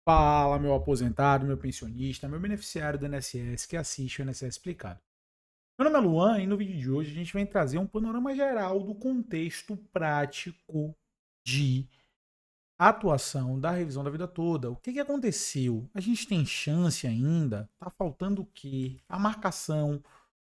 Fala, meu aposentado, meu pensionista, meu beneficiário do INSS que assiste o INSS Explicado. Meu nome é Luan e no vídeo de hoje a gente vai trazer um panorama geral do contexto prático de atuação da revisão da vida toda. O que aconteceu? A gente tem chance ainda? Tá faltando o quê? A marcação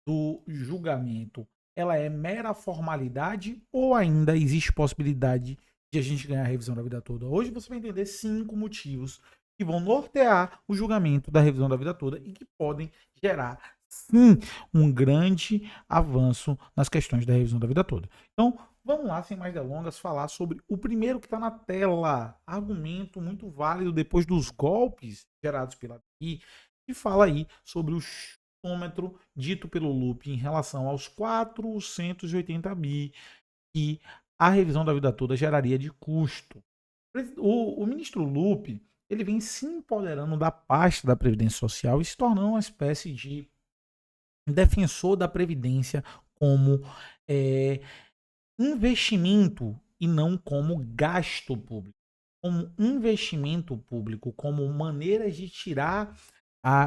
do julgamento, ela é mera formalidade ou ainda existe possibilidade de a gente ganhar a revisão da vida toda? Hoje você vai entender 5 motivos que vão nortear o julgamento da revisão da vida toda e que podem gerar, sim, um grande avanço nas questões da revisão da vida toda. Então, vamos lá, sem mais delongas, falar sobre o primeiro que está na tela. Argumento muito válido depois dos golpes gerados pela TI, que fala aí sobre o chutômetro dito pelo Lupe em relação aos 480 bi que a revisão da vida toda geraria de custo. O ministro Lupe, ele vem se empoderando da pasta da Previdência Social e se tornando uma espécie de defensor da Previdência como investimento e não como gasto público. Como investimento público, como maneiras de tirar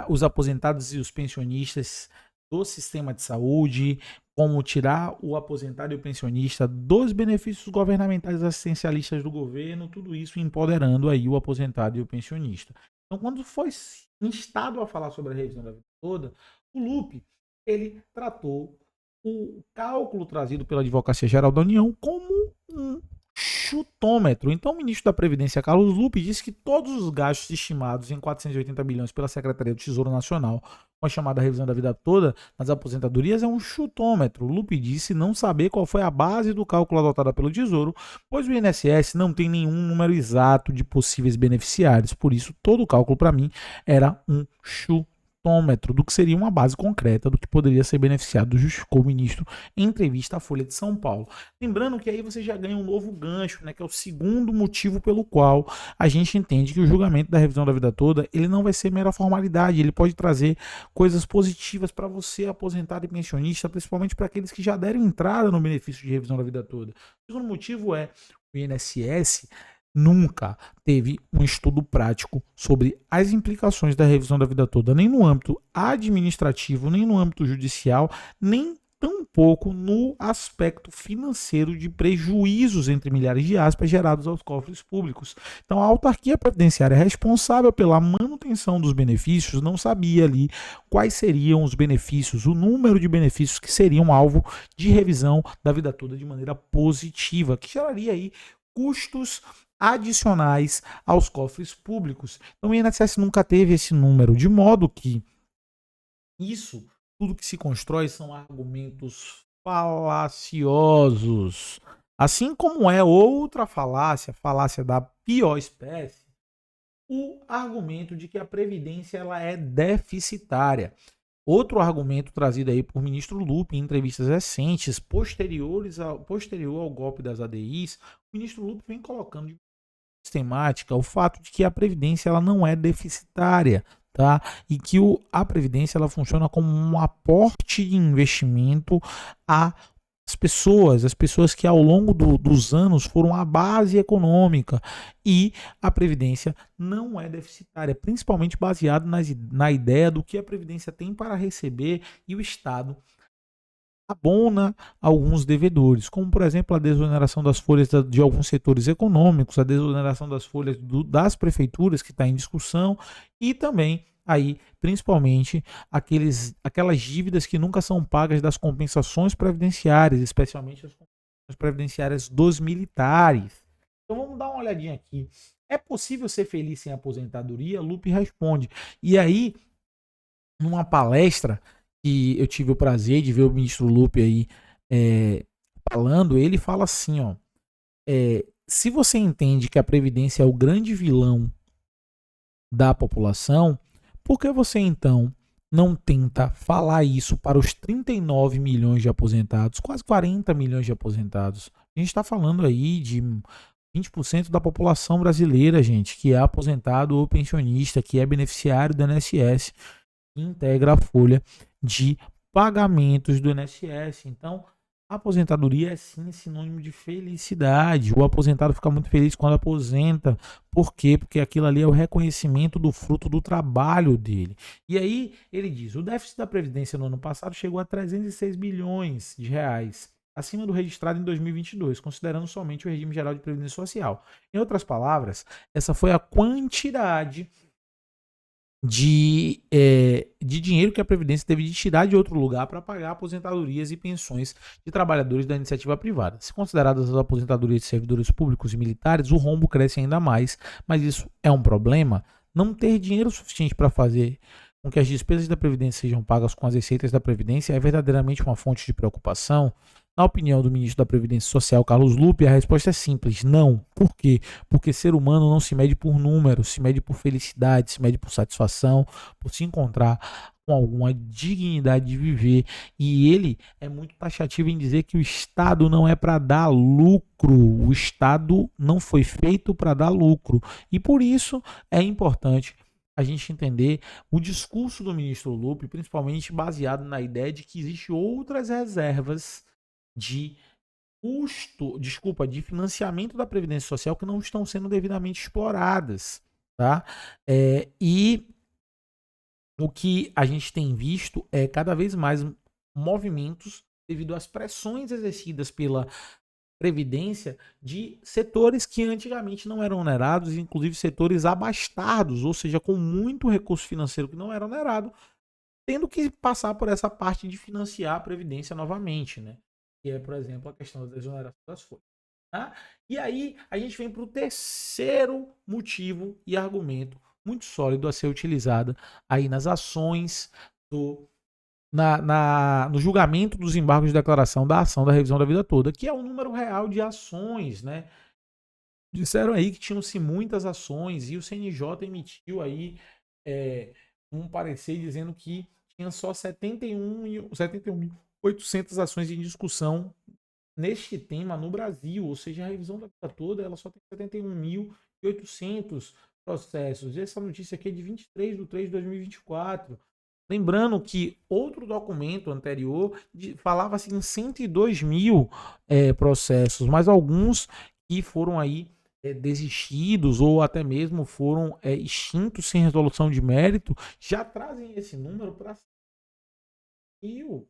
os aposentados e os pensionistas do sistema de saúde, como tirar o aposentado e o pensionista dos benefícios governamentais assistencialistas do governo, tudo isso empoderando aí o aposentado e o pensionista. Então, quando foi instado a falar sobre a revisão da vida toda, o Lupe, ele tratou o cálculo trazido pela Advocacia Geral da União como um chutômetro. Então, o ministro da Previdência, Carlos Lupe, disse que todos os gastos estimados em 480 bilhões pela Secretaria do Tesouro Nacional, com a chamada revisão da vida toda, nas aposentadorias, é um chutômetro. Lupe disse não saber qual foi a base do cálculo adotada pelo Tesouro, pois o INSS não tem nenhum número exato de possíveis beneficiários. Por isso, todo o cálculo, para mim, era um chutômetro do que seria uma base concreta do que poderia ser beneficiado, justificou o ministro em entrevista à Folha de São Paulo. Lembrando que aí você já ganha um novo gancho, né, que é o segundo motivo pelo qual a gente entende que o julgamento da revisão da vida toda, ele não vai ser mera formalidade, ele pode trazer coisas positivas para você, aposentado e pensionista, principalmente para aqueles que já deram entrada no benefício de revisão da vida toda. O segundo motivo é o INSS nunca teve um estudo prático sobre as implicações da revisão da vida toda, nem no âmbito administrativo, nem no âmbito judicial, nem tampouco no aspecto financeiro de prejuízos, entre milhares de aspas, gerados aos cofres públicos. Então, a autarquia previdenciária responsável pela manutenção dos benefícios não sabia ali quais seriam os benefícios, o número de benefícios que seriam alvo de revisão da vida toda de maneira positiva, que geraria aí custos adicionais aos cofres públicos. Então o INSS nunca teve esse número, de modo que isso, tudo que se constrói são argumentos falaciosos. Assim como é outra falácia, falácia da pior espécie, o argumento de que a Previdência ela é deficitária. Outro argumento trazido aí por ministro Lupe em entrevistas recentes, posterior ao golpe das ADIs, o ministro Lupe vem colocando de sistemática o fato de que a Previdência ela não é deficitária, tá? E que a Previdência ela funciona como um aporte de investimento às as pessoas que ao longo dos anos foram a base econômica, e a Previdência não é deficitária, principalmente baseado na ideia do que a Previdência tem para receber e o Estado abona alguns devedores, como por exemplo a desoneração das folhas de alguns setores econômicos, a desoneração das folhas das prefeituras que está em discussão, e também aí principalmente aquelas dívidas que nunca são pagas das compensações previdenciárias, especialmente as compensações previdenciárias dos militares. Então vamos dar uma olhadinha aqui. É possível ser feliz sem aposentadoria? Lupe responde. E aí, numa palestra que eu tive o prazer de ver o ministro Lupe aí falando, ele fala assim, ó, se você entende que a Previdência é o grande vilão da população, por que você então não tenta falar isso para os 39 milhões de aposentados, quase 40 milhões de aposentados? A gente está falando aí de 20% da população brasileira, gente, que é aposentado ou pensionista, que é beneficiário do INSS, integra a folha de pagamentos do INSS. Então, A aposentadoria é sim sinônimo de felicidade. O aposentado fica muito feliz quando aposenta. Por quê? Porque aquilo ali é o reconhecimento do fruto do trabalho dele. E aí ele diz: o déficit da Previdência no ano passado chegou a 306 bilhões de reais, acima do registrado em 2022, considerando somente o regime geral de previdência social. Em outras palavras, essa foi a quantidade de dinheiro que a Previdência teve de tirar de outro lugar para pagar aposentadorias e pensões de trabalhadores da iniciativa privada. Se consideradas as aposentadorias de servidores públicos e militares, o rombo cresce ainda mais, mas isso é um problema? Não ter dinheiro suficiente para fazer com que as despesas da Previdência sejam pagas com as receitas da Previdência é verdadeiramente uma fonte de preocupação? Na opinião do ministro da Previdência Social, Carlos Lupe, a resposta é simples: não. Por quê? Porque ser humano não se mede por números, se mede por felicidade, se mede por satisfação, por se encontrar com alguma dignidade de viver. E ele é muito taxativo em dizer que o Estado não é para dar lucro, o Estado não foi feito para dar lucro. E por isso é importante a gente entender o discurso do ministro Lupe, principalmente baseado na ideia de que existem outras reservas de de financiamento da Previdência Social que não estão sendo devidamente exploradas, tá? E o que a gente tem visto é cada vez mais movimentos devido às pressões exercidas pela Previdência de setores que antigamente não eram onerados, inclusive setores abastados, ou seja, com muito recurso financeiro que não era onerado, tendo que passar por essa parte de financiar a Previdência novamente, né? Que é, por exemplo, a questão da desoneração das folhas. Tá? E aí a gente vem para o terceiro motivo e argumento muito sólido a ser utilizado aí nas ações no julgamento dos embargos de declaração da ação da revisão da vida toda, que é o número real de ações, né? Disseram aí que tinham-se muitas ações e o CNJ emitiu aí um parecer dizendo que tinha só 71.800 ações em discussão neste tema no Brasil, ou seja, a revisão da vida toda ela só tem 71.800 processos. E essa notícia aqui é de 23/3/2024. Lembrando que outro documento anterior falava assim, em 102 mil processos, mas alguns que foram aí desistidos ou até mesmo foram extintos sem resolução de mérito já trazem esse número para 1.000.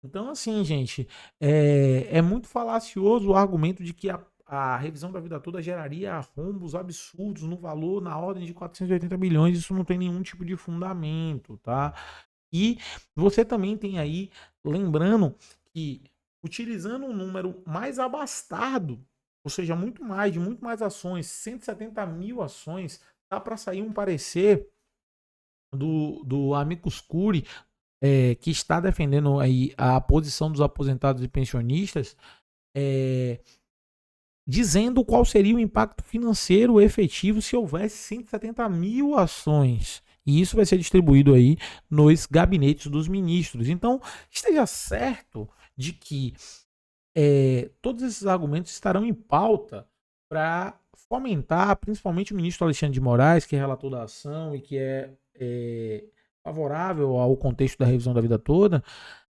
Então, assim, gente, é muito falacioso o argumento de que a revisão da vida toda geraria rombos absurdos no valor na ordem de 480 milhões. Isso não tem nenhum tipo de fundamento, tá? E você também tem aí, lembrando que utilizando um número mais abastado, ou seja, muito mais ações, 170 mil ações, dá para sair um parecer do Amicus Curiae, que está defendendo aí a posição dos aposentados e pensionistas, dizendo qual seria o impacto financeiro efetivo se houvesse 170 mil ações. E isso vai ser distribuído aí nos gabinetes dos ministros. Então, esteja certo de que todos esses argumentos estarão em pauta para fomentar, principalmente o ministro Alexandre de Moraes, que é relator da ação e que é favorável ao contexto da revisão da vida toda,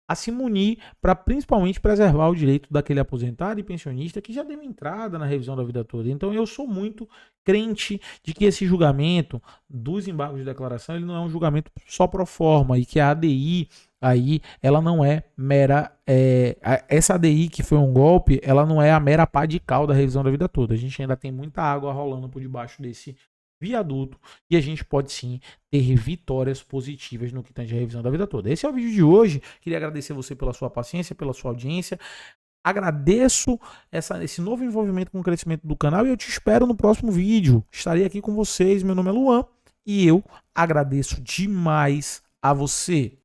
a se munir para principalmente preservar o direito daquele aposentado e pensionista que já deu entrada na revisão da vida toda. Então eu sou muito crente de que esse julgamento dos embargos de declaração ele não é um julgamento só pro forma e que a ADI aí ela não é mera essa ADI que foi um golpe, ela não é a mera pá de cal da revisão da vida toda. A gente ainda tem muita água rolando por debaixo desse viaduto e a gente pode sim ter vitórias positivas no que tange a revisão da vida toda. Esse é o vídeo de hoje. Queria agradecer você pela sua paciência, pela sua audiência. Agradeço esse novo envolvimento com o crescimento do canal e eu te espero no próximo vídeo. Estarei aqui com vocês. Meu nome é Luan e eu agradeço demais a você.